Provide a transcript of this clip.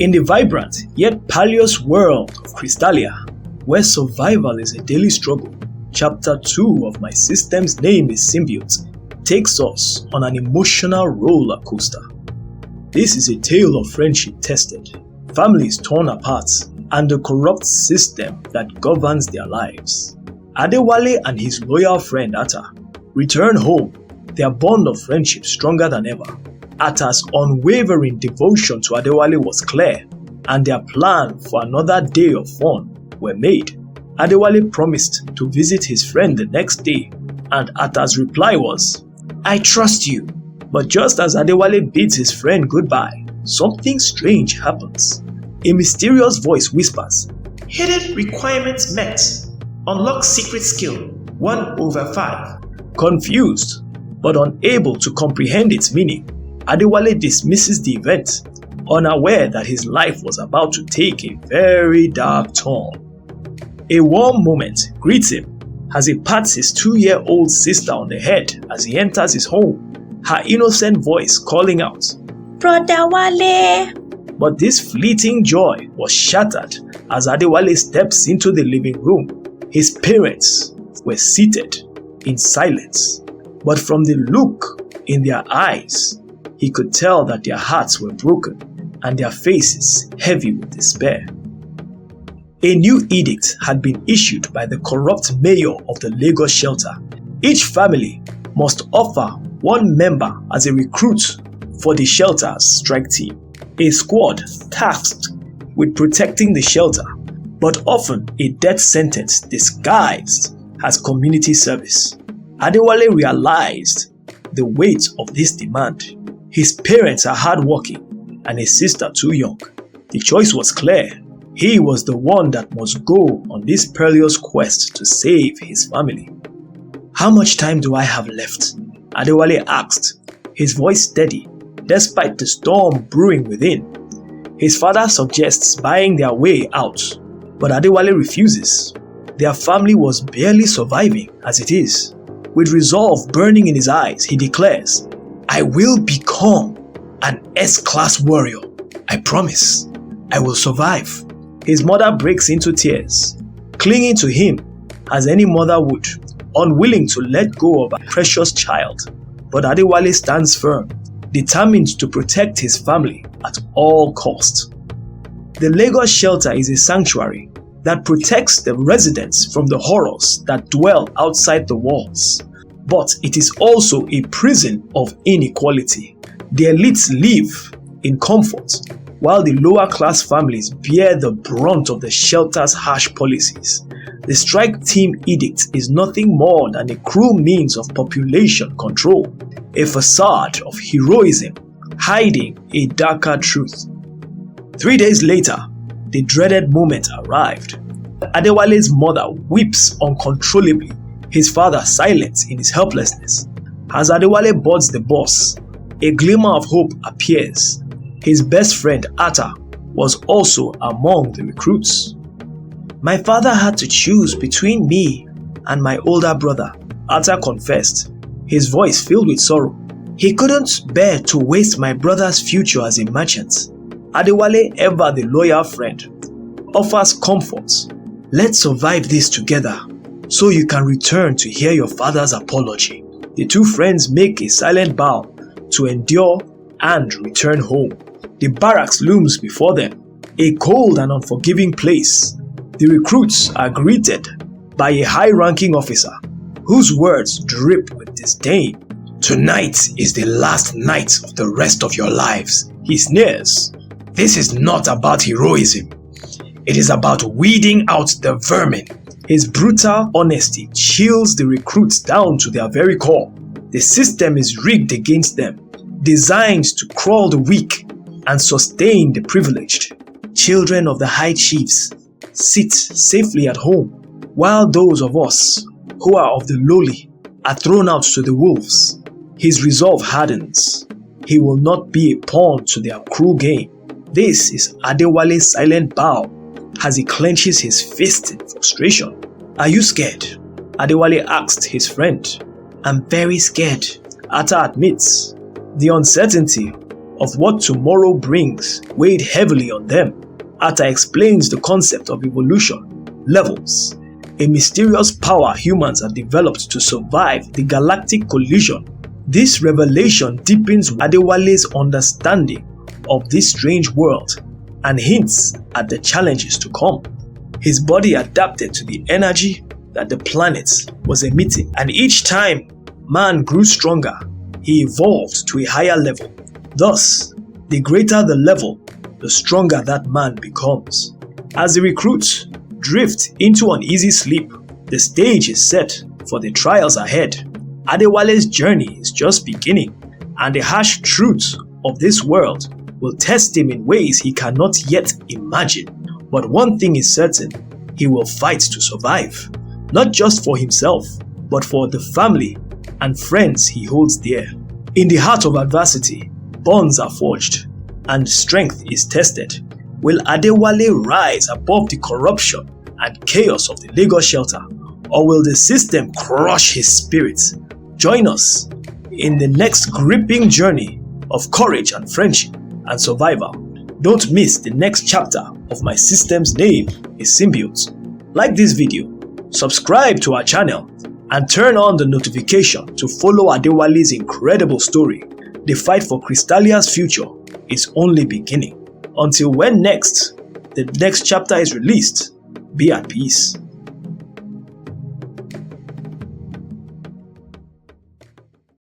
In the vibrant yet paleous world of Crystallia, where survival is a daily struggle, Chapter 2 of my system's name is Symbiot takes us on an emotional roller coaster. This is a tale of friendship tested, families torn apart, and the corrupt system that governs their lives. Adewale and his loyal friend Atta return home, their bond of friendship stronger than ever. Atta's unwavering devotion to Adewale was clear, and their plan for another day of fun were made. Adewale promised to visit his friend the next day, and Atta's reply was, "I trust you." But just as Adewale bids his friend goodbye, something strange happens. A mysterious voice whispers, "Hidden requirements met. Unlock secret skill 1/5. Confused, but unable to comprehend its meaning, Adewale dismisses the event, unaware that his life was about to take a very dark turn. A warm moment greets him as he pats his 2-year-old sister on the head as he enters his home, her innocent voice calling out, "Brother Wale!" But this fleeting joy was shattered as Adewale steps into the living room. His parents were seated in silence, but from the look in their eyes, he could tell that their hearts were broken and their faces heavy with despair. A new edict had been issued by the corrupt mayor of the Lagos shelter. Each family must offer one member as a recruit for the shelter's strike team, a squad tasked with protecting the shelter, but often a death sentence disguised as community service. Adewale realized the weight of this demand. His parents are hardworking and his sister too young. The choice was clear. He was the one that must go on this perilous quest to save his family. "How much time do I have left?" Adewale asked, his voice steady despite the storm brewing within. His father suggests buying their way out, but Adewale refuses. Their family was barely surviving as it is. With resolve burning in his eyes, he declares, "I will become an S-class warrior. I promise. I will survive." His mother breaks into tears, clinging to him as any mother would, unwilling to let go of a precious child. But Adewale stands firm, determined to protect his family at all costs. The Lagos shelter is a sanctuary that protects the residents from the horrors that dwell outside the walls. But it is also a prison of inequality. The elites live in comfort, while the lower class families bear the brunt of the shelter's harsh policies. The strike team edict is nothing more than a cruel means of population control, a facade of heroism hiding a darker truth. 3 days later, the dreaded moment arrived. Adewale's mother weeps uncontrollably, his father silent in his helplessness. As Adewale boards the bus, a glimmer of hope appears. His best friend Atta was also among the recruits. "My father had to choose between me and my older brother," Atta confessed, his voice filled with sorrow. "He couldn't bear to waste my brother's future as a merchant." Adewale, ever the loyal friend, offers comfort. "Let's survive this together so you can return to hear your father's apology." The two friends make a silent vow to endure and return home. The barracks looms before them, a cold and unforgiving place. The recruits are greeted by a high-ranking officer whose words drip with disdain. "Tonight is the last night of the rest of your lives," he sneers. "This is not about heroism. It is about weeding out the vermin." His brutal honesty chills the recruits down to their very core. The system is rigged against them, designed to crawl the weak and sustain the privileged. Children of the high chiefs sit safely at home, while those of us who are of the lowly are thrown out to the wolves. His resolve hardens. He will not be a pawn to their cruel game. This is Adewale's silent bow as he clenches his fist in frustration. "Are you scared?" Adewale asked his friend. "I'm very scared," Atta admits. The uncertainty of what tomorrow brings weighed heavily on them. Atta explains the concept of evolution, levels, a mysterious power humans have developed to survive the galactic collision. This revelation deepens Adewale's understanding of this strange world and hints at the challenges to come. His body adapted to the energy that the planet was emitting, and each time man grew stronger, he evolved to a higher level. Thus, the greater the level, the stronger that man becomes. As the recruits drift into an easy sleep, the stage is set for the trials ahead. Adewale's journey is just beginning, and the harsh truths of this world will test him in ways he cannot yet imagine. But one thing is certain, he will fight to survive, not just for himself, but for the family and friends he holds dear. In the heart of adversity, bonds are forged, and strength is tested. Will Adewale rise above the corruption and chaos of the Lagos shelter, or will the system crush his spirit? Join us in the next gripping journey of courage and friendship and survival. Don't miss the next chapter of my system's name is Symbiot. Like this video, subscribe to our channel, and turn on the notification to follow Adewale's incredible story. The fight for Crystalia's future is only beginning. Until when the next chapter is released, be at peace.